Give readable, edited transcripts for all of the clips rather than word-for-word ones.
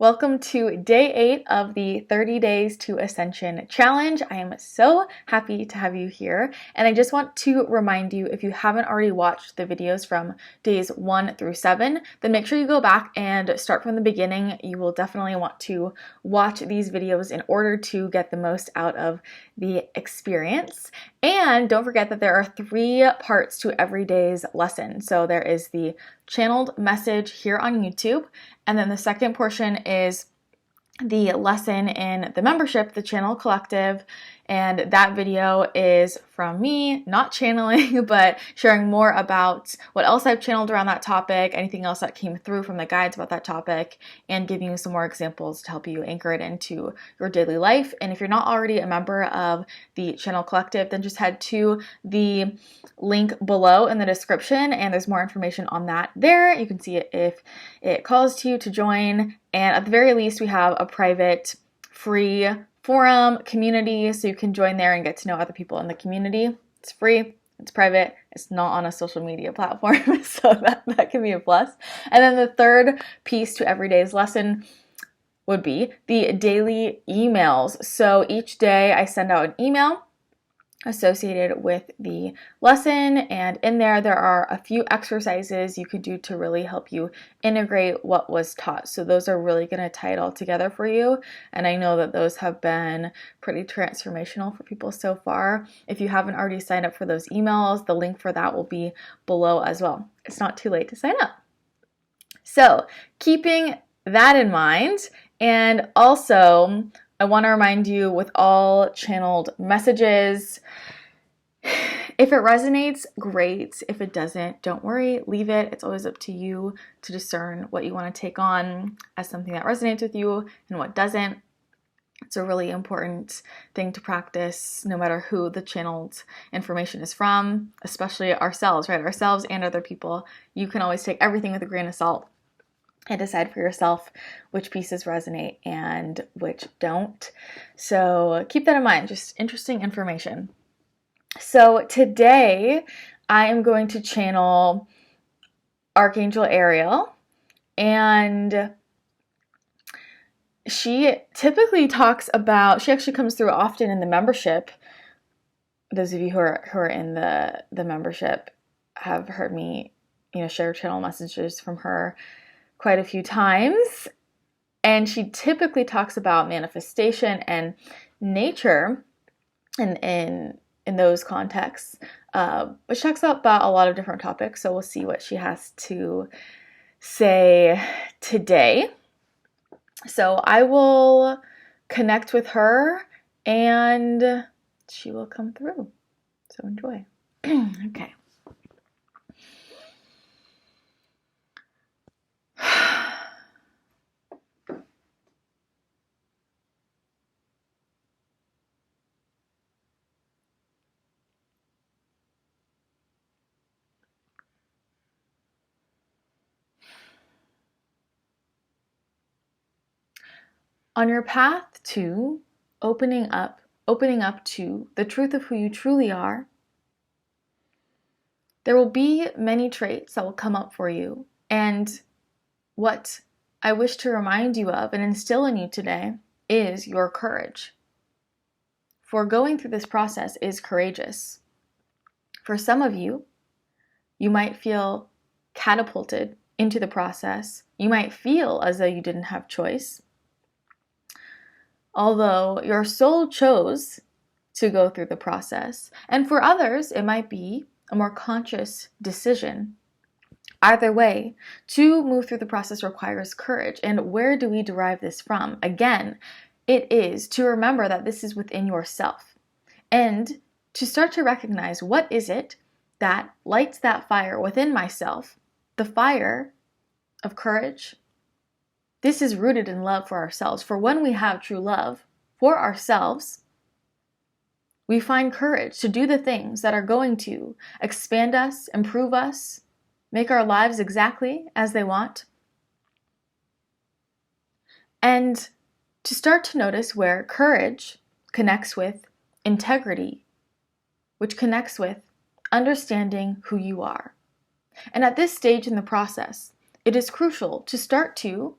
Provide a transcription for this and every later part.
Welcome to day 8 of the 30 Days to Ascension challenge. I am so happy to have you here, and I just want to remind you, if you haven't already watched the videos from days 1 through 7, then make sure you go back and start from the beginning. You will definitely want to watch these videos in order to get the most out of the experience. And don't forget that there are 3 parts to every day's lesson. So there is the channeled message here on YouTube, and then the second portion is the lesson in the membership, the Channel Collective, and that video is from me, not channeling, but sharing more about what else I've channeled around that topic, anything else that came through from the guides about that topic, and giving you some more examples to help you anchor it into your daily life. And if you're not already a member of the Channel Collective, then just head to the link below in the description, and there's more information on that there. You can see it if it calls to you to join. And at the very least, we have a private, free forum community, so you can join there and get to know other people in the community. It's free, it's private, it's not on a social media platform, so that can be a plus. And then the third piece to every day's lesson would be the daily emails. So each day I send out an email associated with the lesson, and in there are a few exercises you could do to really help you integrate what was taught. So those are really going to tie it all together for you, and I know that those have been pretty transformational for people so far. If you haven't already signed up for those emails, the link for that will be below as well. It's not too late to sign up. So keeping that in mind, and also I want to remind you, with all channeled messages, if it resonates, great. If it doesn't, don't worry, leave it. It's always up to you to discern what you want to take on as something that resonates with you and what doesn't. It's a really important thing to practice, no matter who the channeled information is from, especially ourselves, right? Ourselves and other people. You can always take everything with a grain of salt and decide for yourself which pieces resonate and which don't. So keep that in mind, just interesting information. So today I am going to channel Archangel Ariel, and she typically talks about, she actually comes through often in the membership. Those of you who are in the membership have heard me, share channel messages from her quite a few times, and she typically talks about manifestation and nature in those contexts, but she talks about a lot of different topics, so we'll see what she has to say today. So I will connect with her and she will come through, so enjoy. Okay. On your path to opening up to the truth of who you truly are, there will be many traits that will come up for you. And what I wish to remind you of and instill in you today is your courage. For going through this process is courageous. For some of you, you might feel catapulted into the process. You might feel as though you didn't have choice, although your soul chose to go through the process. And for others, it might be a more conscious decision. Either way, to move through the process requires courage. And where do we derive this from? Again, it is to remember that this is within yourself, and to start to recognize, what is it that lights that fire within myself, the fire of courage. This is rooted in love for ourselves. For when we have true love for ourselves, we find courage to do the things that are going to expand us, improve us, make our lives exactly as they want. And to start to notice where courage connects with integrity, which connects with understanding who you are. And at this stage in the process, it is crucial to start to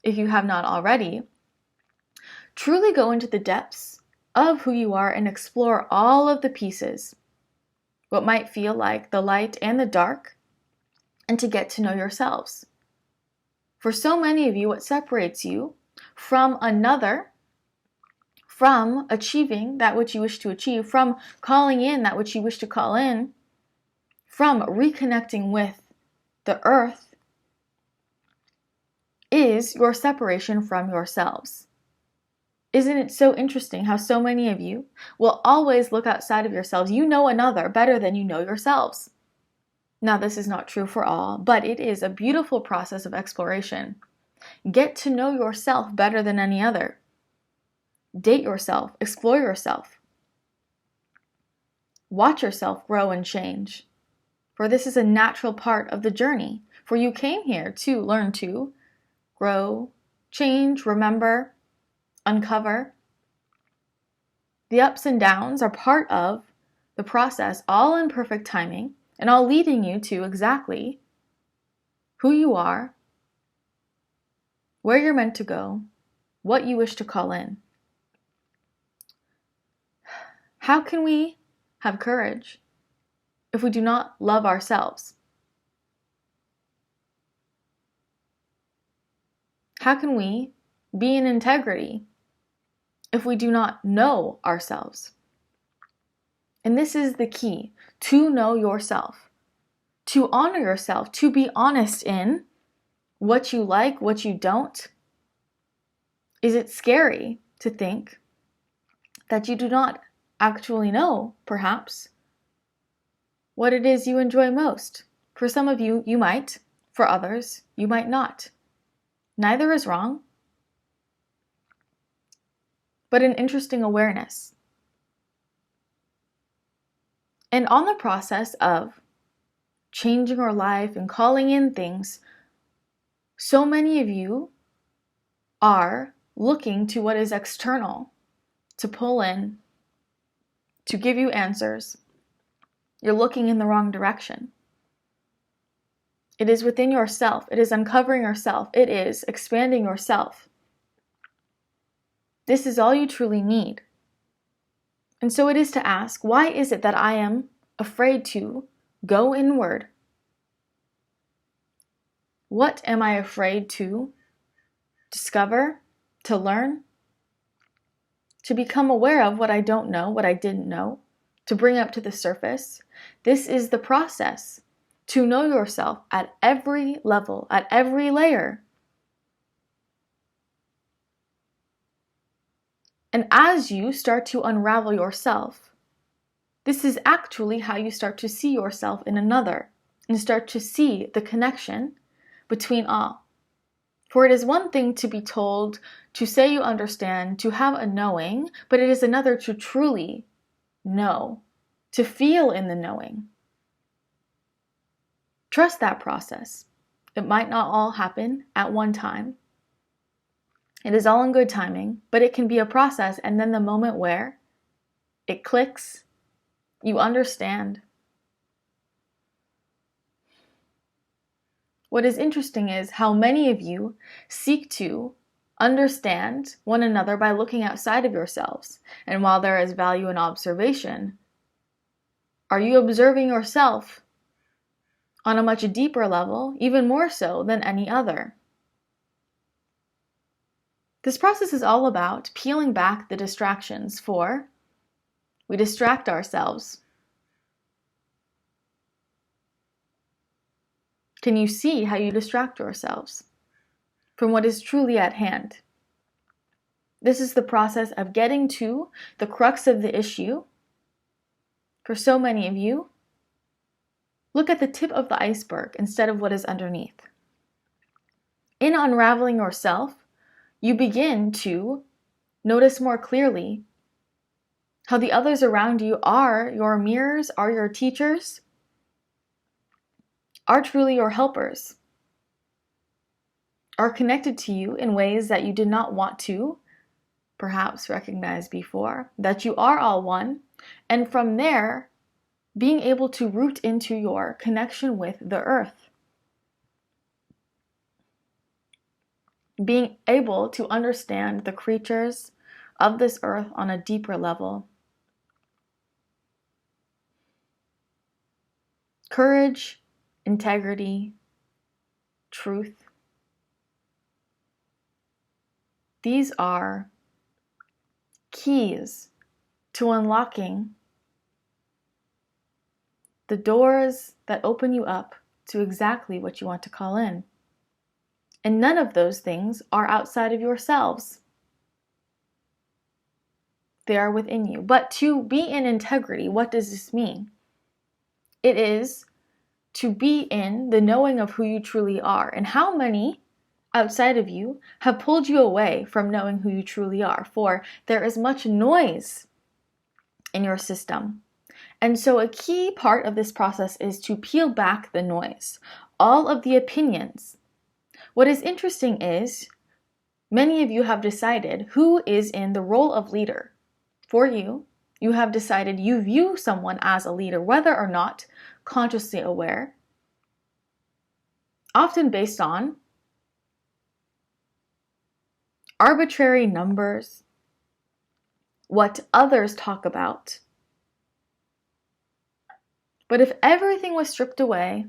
if you have not already, truly go into the depths of who you are and explore all of the pieces, what might feel like the light and the dark, and to get to know yourselves. For so many of you, what separates you from another, from achieving that which you wish to achieve, from calling in that which you wish to call in, from reconnecting with the earth, is your separation from yourselves. Isn't it so interesting how so many of you will always look outside of yourselves? You know another better than you know yourselves. Now, this is not true for all, but it is a beautiful process of exploration. Get to know yourself better than any other. Date yourself, explore yourself. Watch yourself grow and change. For this is a natural part of the journey. For you came here to learn to grow, change, remember, uncover. The ups and downs are part of the process, all in perfect timing, and all leading you to exactly who you are, where you're meant to go, what you wish to call in. How can we have courage if we do not love ourselves? How can we be in integrity if we do not know ourselves? And this is the key, to know yourself, to honor yourself, to be honest in what you like, what you don't. Is it scary to think that you do not actually know, perhaps, what it is you enjoy most? For some of you, you might. For others, you might not. Neither is wrong, but an interesting awareness. And on the process of changing our life and calling in things, so many of you are looking to what is external to pull in, to give you answers. You're looking in the wrong direction. It is within yourself. It is uncovering yourself. It is expanding yourself. This is all you truly need. And so it is to ask, why is it that I am afraid to go inward? What am I afraid to discover, to learn, to become aware of what I don't know, what I didn't know, to bring up to the surface? This is the process, to know yourself at every level, at every layer. And as you start to unravel yourself, this is actually how you start to see yourself in another and start to see the connection between all. For it is one thing to be told, to say you understand, to have a knowing, but it is another to truly know, to feel in the knowing. Trust that process. It might not all happen at one time. It is all in good timing, but it can be a process, and then the moment where it clicks, you understand. What is interesting is how many of you seek to understand one another by looking outside of yourselves. And while there is value in observation, are you observing yourself on a much deeper level, even more so than any other? This process is all about peeling back the distractions, for we distract ourselves. Can you see how you distract yourselves from what is truly at hand? This is the process of getting to the crux of the issue. For so many of you, look at the tip of the iceberg instead of what is underneath. In unraveling yourself, you begin to notice more clearly how the others around you are your mirrors, are your teachers, are truly your helpers, are connected to you in ways that you did not want to perhaps recognize before, that you are all one, and from there, being able to root into your connection with the earth. being able to understand the creatures of this earth on a deeper level. Courage, integrity, truth. These are keys to unlocking the doors that open you up to exactly what you want to call in. And none of those things are outside of yourselves. They are within you. But to be in integrity, what does this mean? It is to be in the knowing of who you truly are. And how many outside of you have pulled you away from knowing who you truly are? For there is much noise in your system. And so a key part of this process is to peel back the noise, all of the opinions. What is interesting is many of you have decided who is in the role of leader. For you, you have decided you view someone as a leader, whether or not consciously aware, often based on arbitrary numbers, what others talk about. But if everything was stripped away,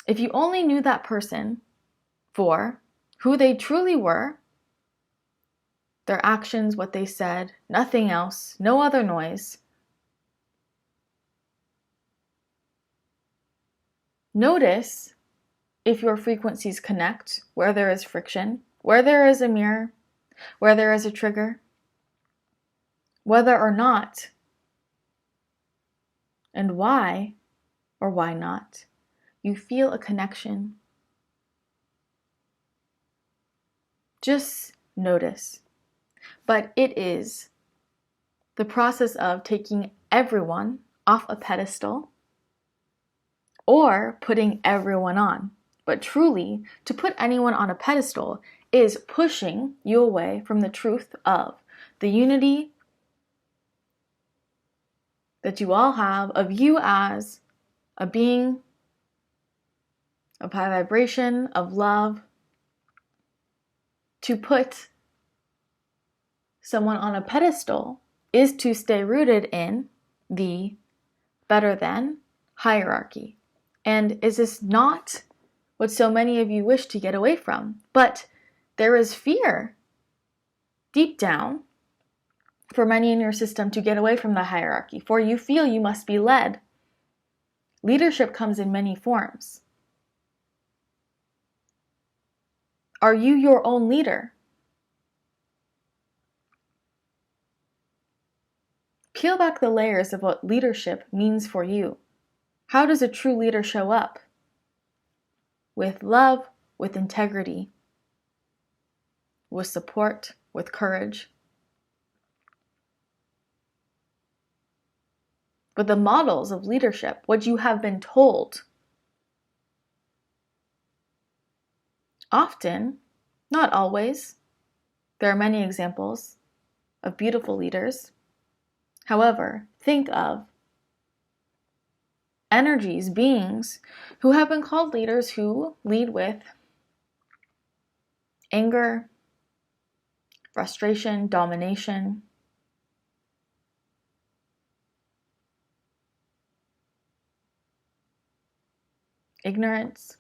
if you only knew that person for who they truly were, their actions, what they said, nothing else, no other noise, notice if your frequencies connect, where there is friction, where there is a mirror, where there is a trigger, whether or not, and why or why not, you feel a connection. Just notice. But it is the process of taking everyone off a pedestal or putting everyone on. But truly, to put anyone on a pedestal is pushing you away from the truth of the unity that you all have, of you as a being of high vibration, of love. To put someone on a pedestal is to stay rooted in the better than hierarchy. And is this not what so many of you wish to get away from? But there is fear deep down for many in your system to get away from the hierarchy, for you feel you must be led. Leadership comes in many forms. Are you your own leader? Peel back the layers of what leadership means for you. How does a true leader show up? With love, with integrity, with support, with courage. But the models of leadership, what you have been told, often, not always, there are many examples of beautiful leaders. However, think of energies, beings who have been called leaders who lead with anger, frustration, domination, ignorance.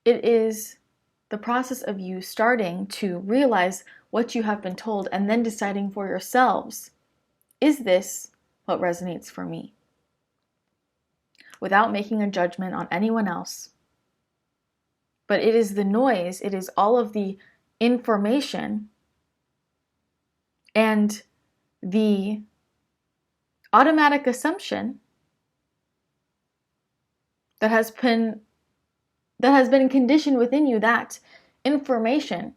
It is the process of you starting to realize what you have been told and then deciding for yourselves, is this what resonates for me? Without making a judgment on anyone else. But it is the noise, it is all of the information and the automatic assumption that has been conditioned within you that information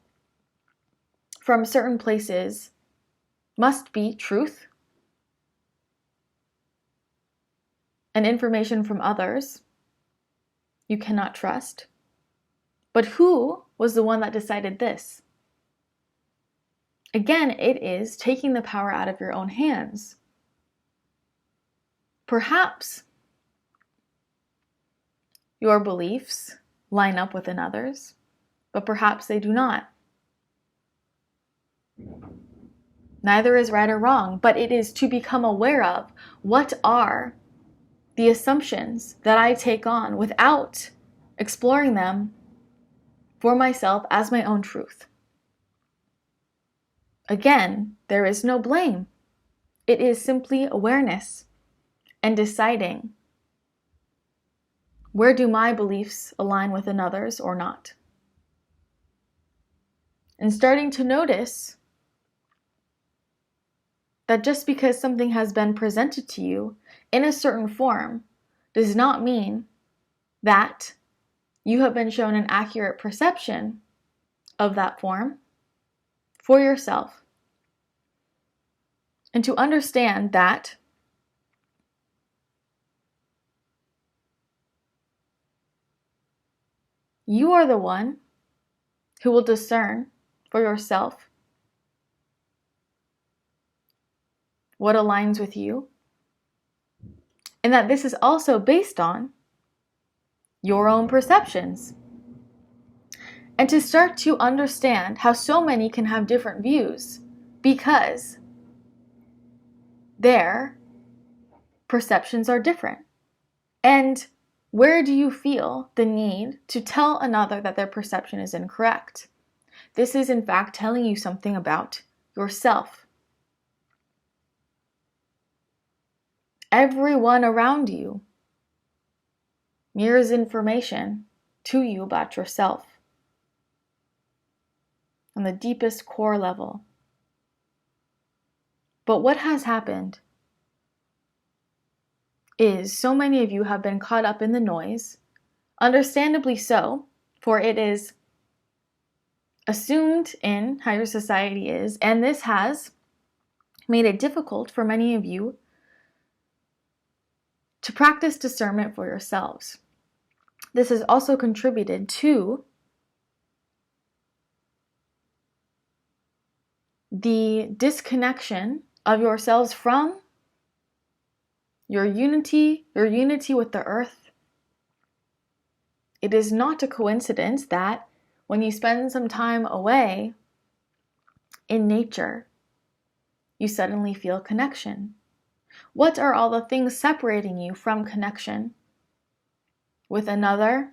from certain places must be truth, and information from others you cannot trust. But who was the one that decided this? Again, it is taking the power out of your own hands. Perhaps your beliefs line up with another's, but perhaps they do not. Neither is right or wrong, but it is to become aware of what are the assumptions that I take on without exploring them for myself as my own truth. Again, there is no blame. It is simply awareness and deciding, where do my beliefs align with another's or not? And starting to notice that just because something has been presented to you in a certain form does not mean that you have been shown an accurate perception of that form for yourself. And to understand that you are the one who will discern for yourself what aligns with you, and that this is also based on your own perceptions. And to start to understand how so many can have different views because their perceptions are different. And where do you feel the need to tell another that their perception is incorrect? This is in fact telling you something about yourself. Everyone around you mirrors information to you about yourself on the deepest core level. But what has happened is so many of you have been caught up in the noise, understandably so, for it is assumed in how your society is, and this has made it difficult for many of you to practice discernment for yourselves. This has also contributed to the disconnection of yourselves from your unity with the earth. It is not a coincidence that when you spend some time away in nature, you suddenly feel connection. What are all the things separating you from connection with another,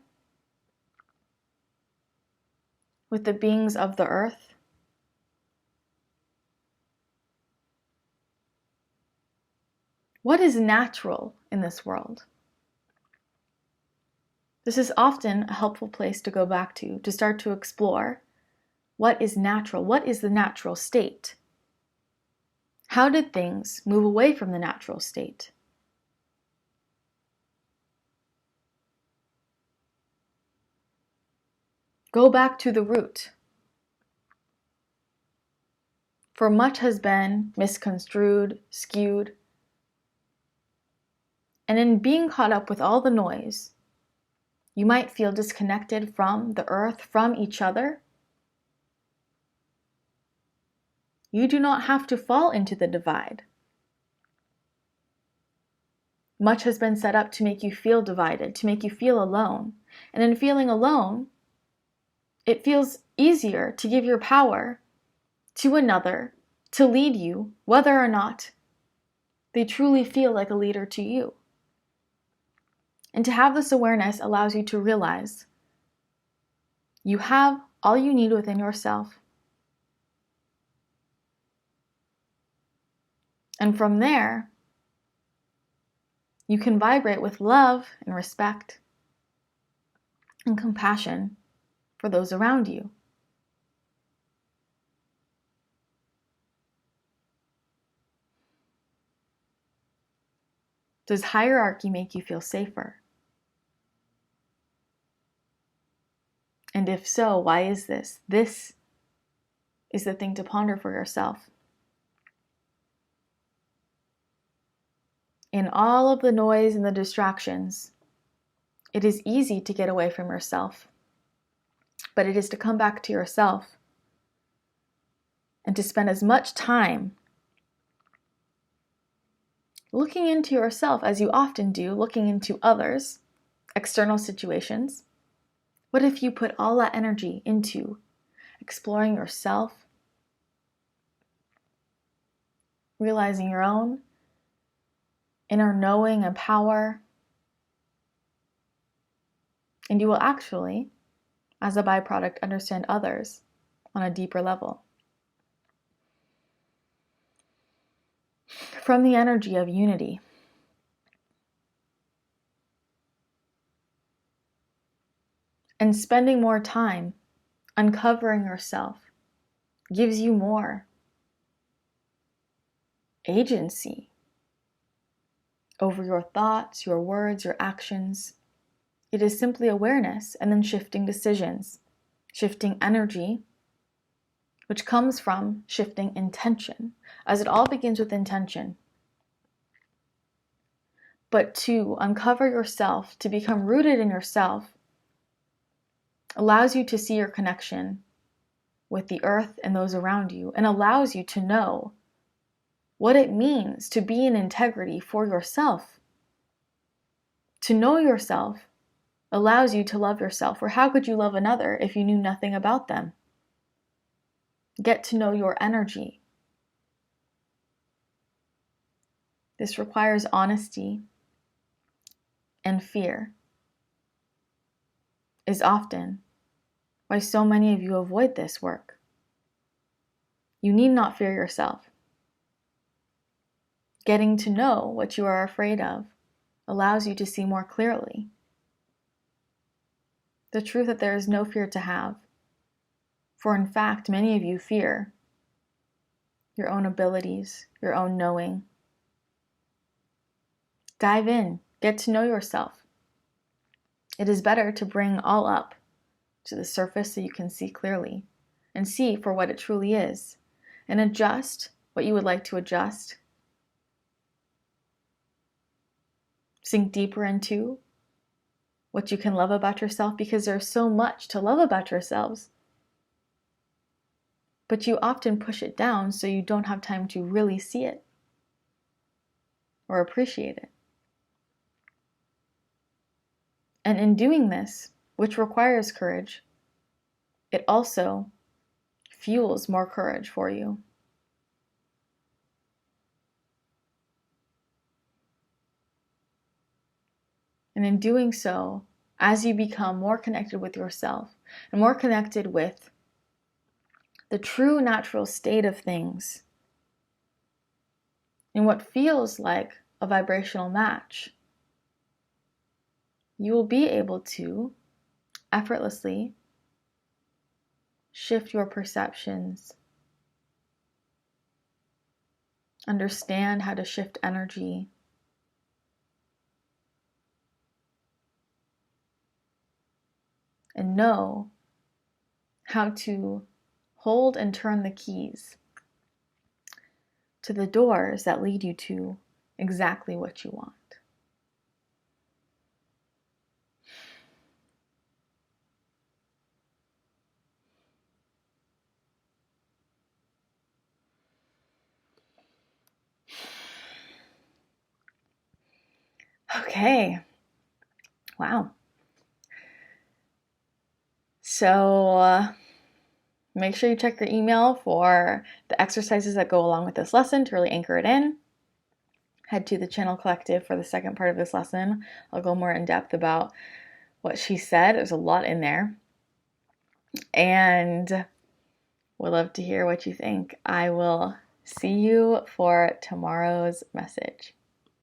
with the beings of the earth? What is natural in this world? This is often a helpful place to go back to start to explore what is natural, what is the natural state? How did things move away from the natural state? Go back to the root. For much has been misconstrued, skewed, and in being caught up with all the noise, you might feel disconnected from the earth, from each other. You do not have to fall into the divide. Much has been set up to make you feel divided, to make you feel alone. And in feeling alone, it feels easier to give your power to another to lead you, whether or not they truly feel like a leader to you. And to have this awareness allows you to realize you have all you need within yourself. And from there, you can vibrate with love and respect and compassion for those around you. Does hierarchy make you feel safer? And if so, why is this? This is the thing to ponder for yourself. In all of the noise and the distractions, it is easy to get away from yourself, but it is to come back to yourself and to spend as much time looking into yourself as you often do, looking into others, external situations? What if you put all that energy into exploring yourself, realizing your own inner knowing and power, and you will actually, as a byproduct, understand others on a deeper level. From the energy of unity, and spending more time uncovering yourself gives you more agency over your thoughts, your words, your actions. It is simply awareness and then shifting decisions, shifting energy, which comes from shifting intention, as it all begins with intention. But to uncover yourself, to become rooted in yourself, allows you to see your connection with the earth and those around you, and allows you to know what it means to be in integrity for yourself. To know yourself allows you to love yourself, or how could you love another if you knew nothing about them? Get to know your energy. This requires honesty, and fear is often why so many of you avoid this work. You need not fear yourself. Getting to know what you are afraid of allows you to see more clearly the truth that there is no fear to have. For in fact, many of you fear your own abilities, your own knowing. Dive in, get to know yourself. It is better to bring all up to the surface so you can see clearly and see for what it truly is, and adjust what you would like to adjust. Sink deeper into what you can love about yourself, because there's so much to love about yourselves. But you often push it down so you don't have time to really see it or appreciate it. And in doing this, which requires courage, it also fuels more courage for you. And in doing so, as you become more connected with yourself and more connected with the true natural state of things, in what feels like a vibrational match, you will be able to effortlessly shift your perceptions, understand how to shift energy, and know how to hold and turn the keys to the doors that lead you to exactly what you want. Okay. Wow. So make sure you check your email for the exercises that go along with this lesson to really anchor it in. Head to the Channel Collective for the second part of this lesson. I'll go more in depth about what she said. There's a lot in there. And would love to hear what you think. I will see you for tomorrow's message.